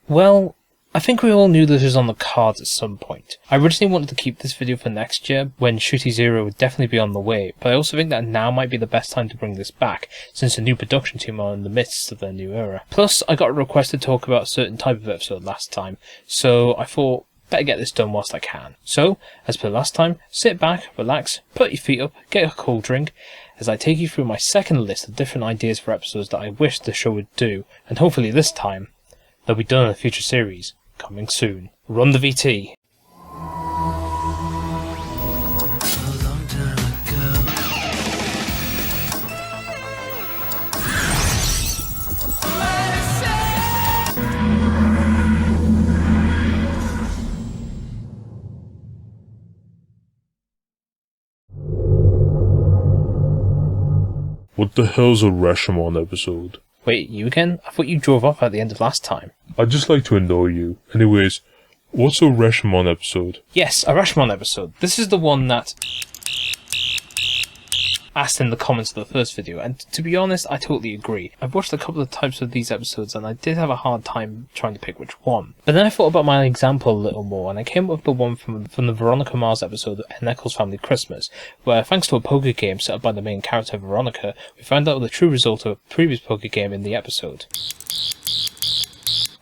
Well, I think we all knew this was on the cards at some point. I originally wanted to keep this video for next year, when Shooty Zero would definitely be on the way, but I also think that now might be the best time to bring this back, since the new production team are in the midst of their new era. Plus, I got a request to talk about a certain type of episode last time, so I thought, better get this done whilst I can. So, as per last time, sit back, relax, put your feet up, get a cold drink, as I take you through my second list of different ideas for episodes that I wish the show would do, and hopefully this time, they'll be done in a future series. Coming soon. Run the VT. What the hell's a Rashomon episode? Wait, you again? I thought you drove off at the end of last time. I'd just like to annoy you. Anyways, what's a Rashomon episode? Yes, a Rashomon episode. This is the one that asked in the comments of the first video, and to be honest, I totally agree. I've watched a couple of types of these episodes and I did have a hard time trying to pick which one. But then I thought about my example a little more, and I came up with the one from the Veronica Mars episode An Eccles Family Christmas, where thanks to a poker game set up by the main character Veronica, we found out the true result of a previous poker game in the episode.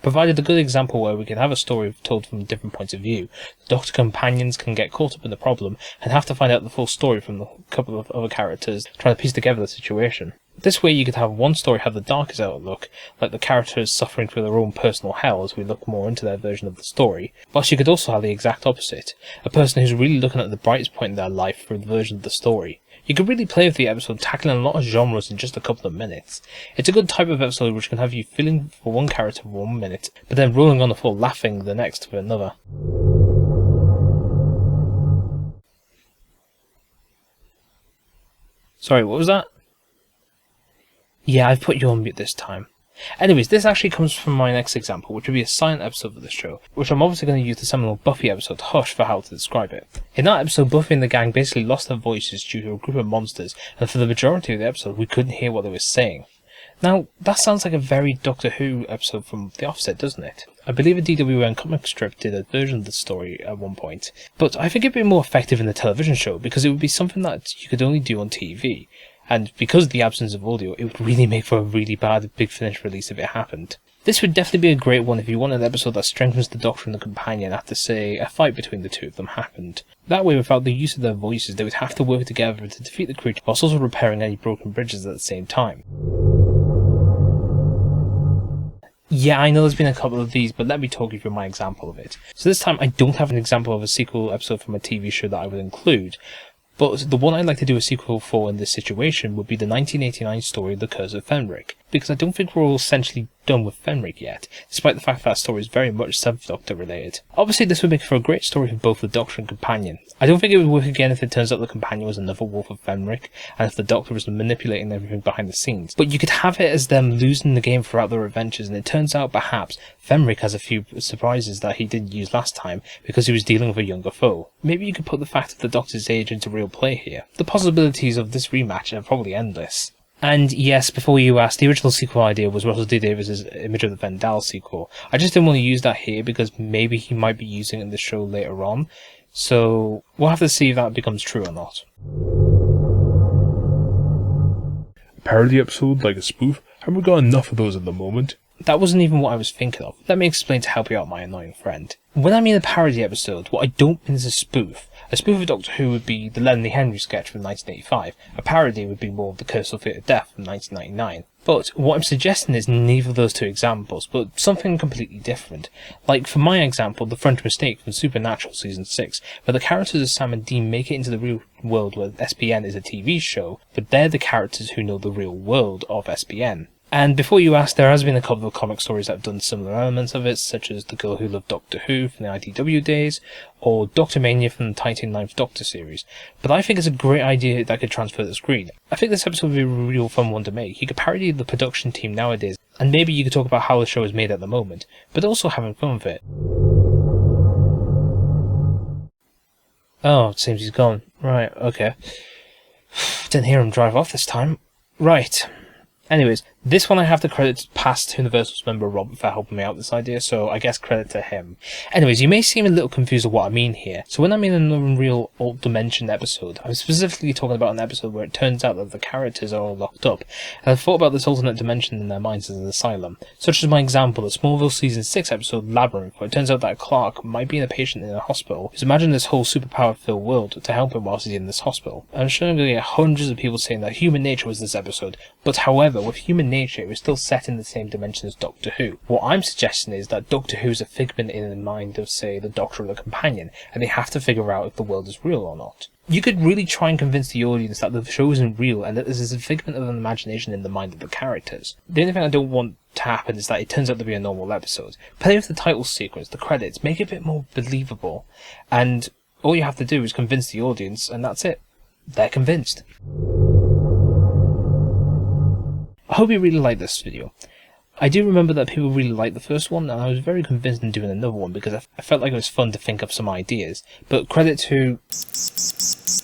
Provided a good example where we can have a story told from different points of view. The Doctor companions can get caught up in the problem and have to find out the full story from a couple of other characters trying to piece together the situation. This way you could have one story have the darkest outlook, like the characters suffering through their own personal hell as we look more into their version of the story, whilst you could also have the exact opposite, a person who's really looking at the brightest point in their life through the version of the story. You could really play with the episode, tackling a lot of genres in just a couple of minutes. It's a good type of episode which can have you feeling for one character for 1 minute, but then rolling on the floor laughing the next for another. Sorry, what was that? Yeah, I've put you on mute this time. Anyways, this actually comes from my next example, which would be a silent episode of the show, which I'm obviously going to use the seminal Buffy episode Hush for how to describe it. In that episode, Buffy and the gang basically lost their voices due to a group of monsters, and for the majority of the episode we couldn't hear what they were saying. Now, that sounds like a very Doctor Who episode from the offset, doesn't it? I believe a DWN comic strip did a version of the story at one point, but I think it'd be more effective in the television show because it would be something that you could only do on TV. And because of the absence of audio, it would really make for a really bad Big Finish release if it happened. This would definitely be a great one if you want an episode that strengthens the Doctor and the companion after, say, a fight between the two of them happened. That way, without the use of their voices, they would have to work together to defeat the creature, whilst also repairing any broken bridges at the same time. Yeah, I know there's been a couple of these, but let me talk you through my example of it. So this time I don't have an example of a sequel episode from a TV show that I would include, but the one I'd like to do a sequel for in this situation would be the 1989 story The Curse of Fenric, because I don't think we're all essentially done with Fenric yet, despite the fact that story is very much 7th Doctor related. Obviously this would make for a great story for both the Doctor and companion. I don't think it would work again if it turns out the companion was another wolf of Fenric, and if the Doctor was manipulating everything behind the scenes, but you could have it as them losing the game throughout their adventures, and it turns out perhaps Fenric has a few surprises that he didn't use last time because he was dealing with a younger foe. Maybe you could put the fact of the Doctor's age into real play here. The possibilities of this rematch are probably endless. And yes, before you ask, the original sequel idea was Russell D. Davies' Image of the Vendal sequel. I just didn't want to use that here because maybe he might be using it in the show later on, so we'll have to see if that becomes true or not. A parody episode like a spoof? Haven't we got enough of those at the moment? That wasn't even what I was thinking of. Let me explain to help you out, my annoying friend. When I mean a parody episode, what I don't mean is a spoof. A spoof of Doctor Who would be the Lenny Henry sketch from 1985. A parody would be more of the Curse of Fate of Death from 1999. But what I'm suggesting is neither of those two examples, but something completely different. Like, for my example, The French Mistake from Supernatural Season 6, where the characters of Sam and Dean make it into the real world where SPN is a TV show, but they're the characters who know the real world of SPN. And before you ask, there has been a couple of comic stories that have done similar elements of it, such as The Girl Who Loved Doctor Who from the IDW days, or Doctor Mania from the Titan 9th Doctor series. But I think it's a great idea that could transfer to the screen. I think this episode would be a real fun one to make. You could parody the production team nowadays, and maybe you could talk about how the show is made at the moment, but also having fun with it. Oh, it seems he's gone. Right, okay. Didn't hear him drive off this time. Right. Anyways, This one I have to credit past Universal's member Robert for helping me out with this idea, so I guess credit to him. Anyways, you may seem a little confused of what I mean here. So when I mean an Unreal Alt Dimension episode, I'm specifically talking about an episode where it turns out that the characters are all locked up, and I've thought about this alternate dimension in their minds as an asylum. Such as my example, the Smallville Season 6 episode Labyrinth, where it turns out that Clark might be a patient in a hospital who's imagined this whole superpower-filled world to help him whilst he's in this hospital. I'm sure I'm going to get hundreds of people saying that human nature was this episode, but however, with human nature, it was still set in the same dimension as Doctor Who. What I'm suggesting is that Doctor Who is a figment in the mind of, say, the Doctor or the Companion, and they have to figure out if the world is real or not. You could really try and convince the audience that the show isn't real and that this is a figment of an imagination in the mind of the characters. The only thing I don't want to happen is that it turns out to be a normal episode. Play with the title sequence, the credits, make it a bit more believable, and all you have to do is convince the audience, and that's it. They're convinced. I hope you really liked this video. I do remember that people really liked the first one, and I was very convinced in doing another one because I felt like it was fun to think of some ideas. But credit to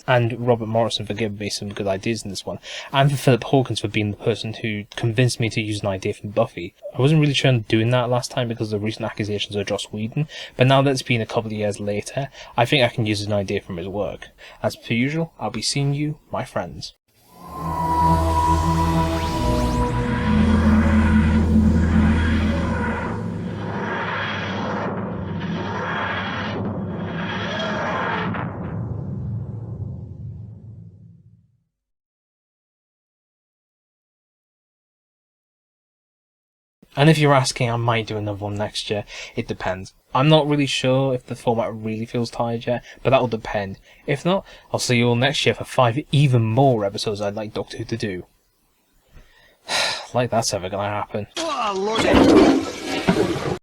and Robert Morrison for giving me some good ideas in this one, and for Philip Hawkins for being the person who convinced me to use an idea from Buffy. I wasn't really sure on doing that last time because of the recent accusations of Joss Whedon, but now that it's been a couple of years later, I think I can use an idea from his work. As per usual, I'll be seeing you, my friends. And if you're asking, I might do another one next year. It depends. I'm not really sure if the format really feels tired yet, but that will depend. If not, I'll see you all next year for 5 even more episodes I'd like Doctor Who to do. Like that's ever gonna happen. Oh, Lord.